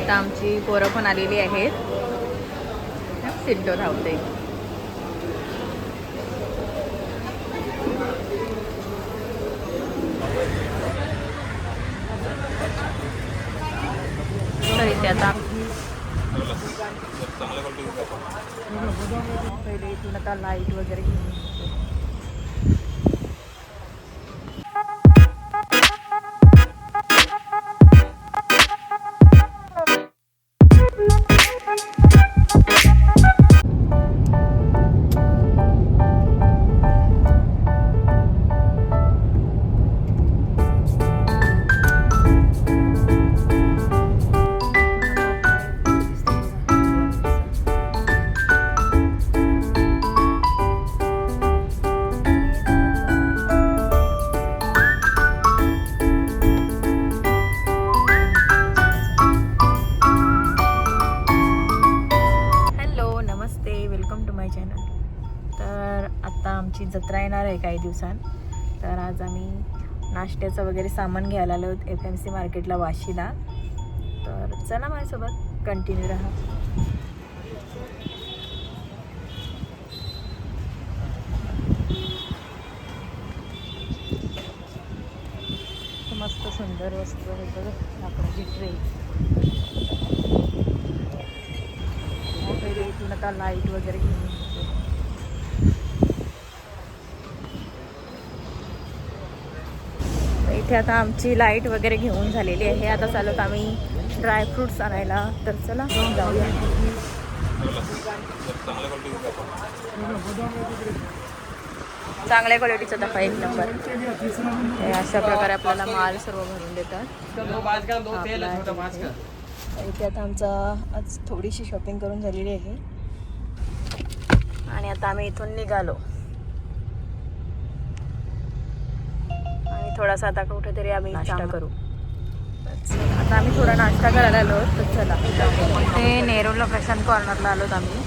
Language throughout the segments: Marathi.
इथं आमची पोरं पण आलेली आहेत. सिड्डो धावते. तर इथे आता पहिले इथून आता लाईट वगैरे घेऊन येतो. Welcome to my channel. तर आता आमची जत्रा येणार आहे काही दिवसांत. तर आज आम्ही नाश्त्याचं वगैरे सामान घ्यायला आलो FMC मार्केटला वाशीला. तर चला माझ्यासोबत कंटिन्यू राहा. मस्त सुंदर वस्तू आहे बघा. लाकडाची ट्रे. पहिले इथून आता लाईट वगैरे घेऊन येतो. इथे आता आमची लाईट वगैरे घेऊन झालेली आहे. आता चालत आम्ही ड्रायफ्रूट्स आणायला. तर चला जाऊया. चांगल्या क्वालिटीचा डबा 1 नंबर. अशा प्रकारे आपल्याला माल सर्व भरून देतात. इथे आता आमचा आज थोडीशी शॉपिंग करून झालेली आहे आणि आता आम्ही इथून निघालो आणि थोडासा आता कुठेतरी आम्ही नाश्ता करू. आता आम्ही थोडा नाश्ता करायला आलो. तर चला ते नेरूला प्रशांत कॉर्नरला आलोत आम्ही.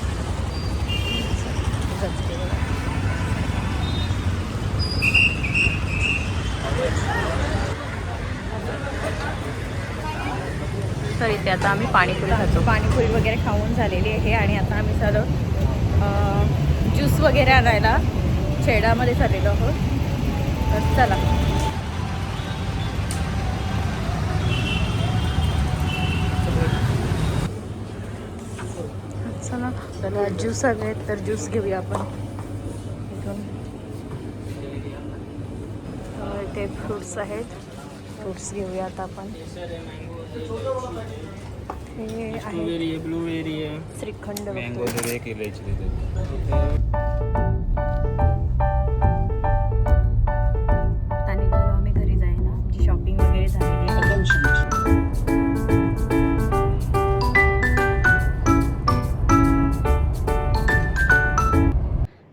तर इथे आता आम्ही पाणीपुरी खातो. पाणीपुरी वगैरे खाऊन झालेली आहे आणि आता आम्ही चालू ज्यूस वगैरे आणायला छेडामध्ये चाललेलो आहोत. तर चला चला त्याला ज्यूस हवे आहेत तर ज्यूस घेऊया आपण इथून. इथे फ्रूट्स आहेत. फ्रूट्स घेऊया आता आपण. हे आहे ब्लूबेरी आहे, श्रीखंड. मँगो एक इलायची. आता निघालो आम्ही घरी जायला. आमची शॉपिंग वगैरे झालेली आहे.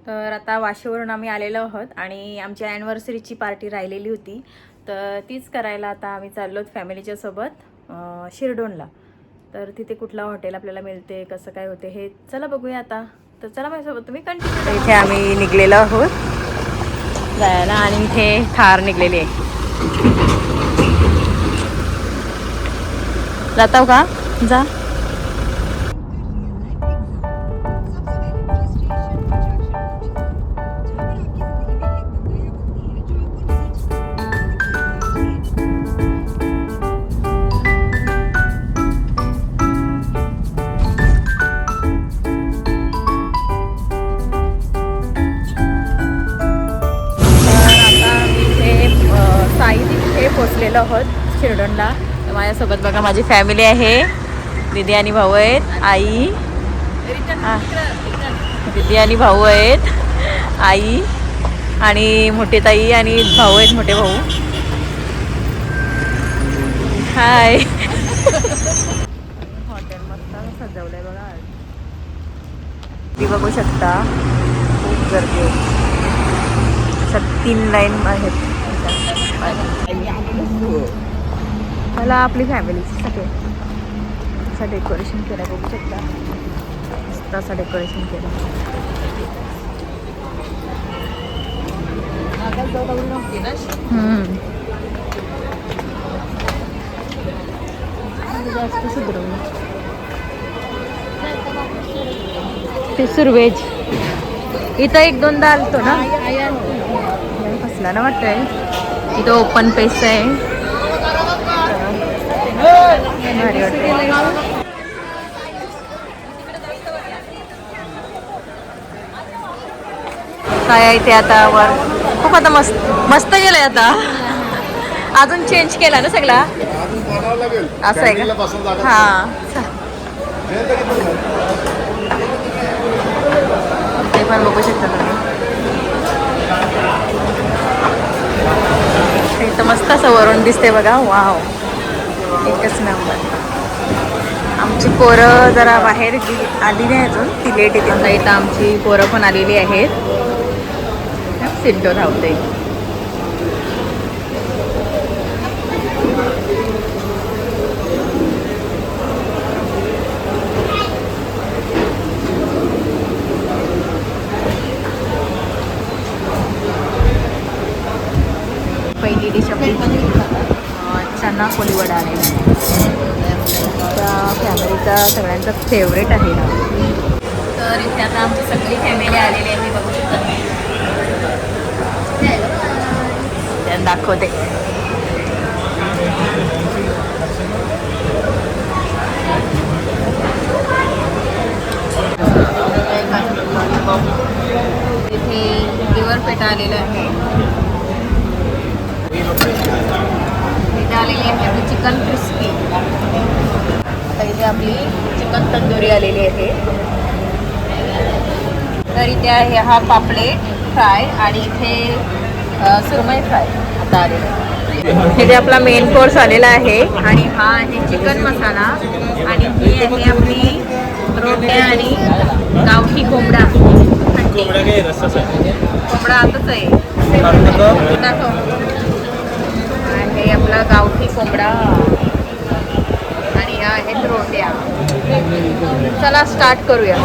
तर आता वाशीवरून आम्ही आलेलो आहोत आणि आमची ॲनिव्हर्सरीची पार्टी राहिलेली होती. तर तीच करायला आता आम्ही चाललो फॅमिलीच्या सोबत शिरडोनला. तर तिथे कुठला हॉटेल आपल्याला मिळते, कसं काय होते हे चला बघूया आता. तर चला माझ्यासोबत तुम्ही कंटिन्यू. इथे आम्ही निघलेलो आहोत जायला आणि इथे थार निघलेली आहे. जाताव का? जा. पोचलेलो आहोत शिरडोनला. तर माझ्यासोबत बघा माझी फॅमिली आहे. दीदी आणि भाऊ आहेत. आई, दीदी आणि भाऊ आहेत. आई आणि मोठी ताई आणि भाऊ आहेत, मोठे भाऊ. हाय. हॉटेल मस्त सजवलंय बघा. ती बघू शकता खूप गर्दी आहे. अशा 3 लाईन आहेत. मला आपली फॅमिली सगळे असं डेकोरेशन केलं बघू शकता. मस्त असं डेकोरेशन केलं. जास्त सुधरवलं ते सुरवेज इथं एक दोनदा आलतो ना फसला ना वाटतंय इथं ओपन पेस आहे भारी वाटतंय. काय आहे ते आता वर खूप आता मस्त मस्त गेलंय आता अजून चेंज केला ना सगळा असं आहे का हा ते पण बघू शकता तुम्ही इथं मस्त असं वरून दिसते बघा वाव एकच नंबर. आमची पोरं जरा बाहेर आली नाही अजून ती लेट येते आता इथं आमची पोरं पण आलेली आहेत सिड्डो धावते. पहिली डिश आपली चना कोली वडा आहे त्या फॅमिलीचा सगळ्यांचा फेवरेट आहे ना. तर इथे आता आमची सगळी फॅमिली आलेली आहे बघू शकता त्यात दाखवते. इथे लिव्हर पेटा आलेला आहे इथे आलेली आहे आपली चिकन क्रिस्पी तर इथे आपली चिकन तंदुरी आलेली आहे. तर इथे आहे हा पापलेट फ्राय आणि इथे सुरमई फ्राय आता आलेला आहे. इथे आपला मेन कोर्स आलेला आहे आणि हा आहे चिकन मसाला आणि ही आहे आपली रोट्या आणि गावठी कोंबडा कोंबडा आताच आहे हे आपला गावठी कोंबडा आणि या आहेत रोट्या. चला स्टार्ट करूया.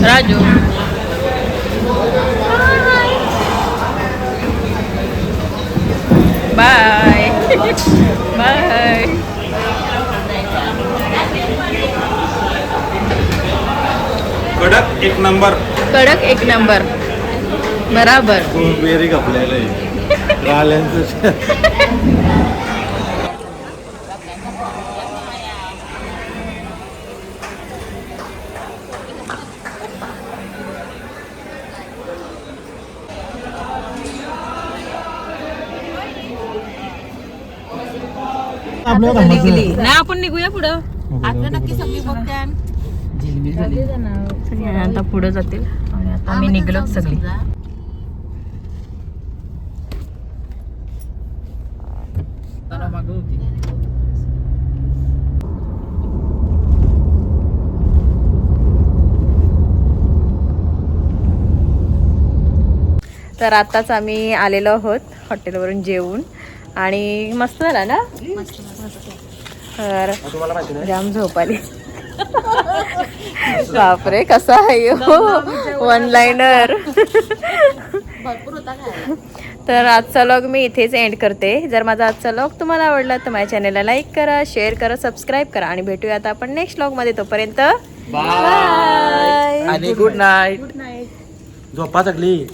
Raju bye bye. कडक एक नंबर कडक एक नंबर बराबर. बेरी कपलेलं निघली नाही आपण निघूया पुढं आता नक्की सगळी बघत्या आता पुढं जातील आणि आता आम्ही निघलो सगळी. तर आताच आम्ही आलेलो आहोत हॉटेलवरून जेवून आणि मस्त झाला ना. तर जाम झोप आली बापरे कसा आहे वन लाईनर. तर आजचा व्लॉग मी इथेच एंड करते. जर माझा आजचा व्लॉग तुम्हाला आवडला तर माझ्या चॅनलला लाईक करा शेअर करा सबस्क्राईब करा आणि भेटूया आता आपण नेक्स्ट व्लॉग मध्ये. तोपर्यंत बाय आणि गुड नाईट. Good night. झोपा सगळी.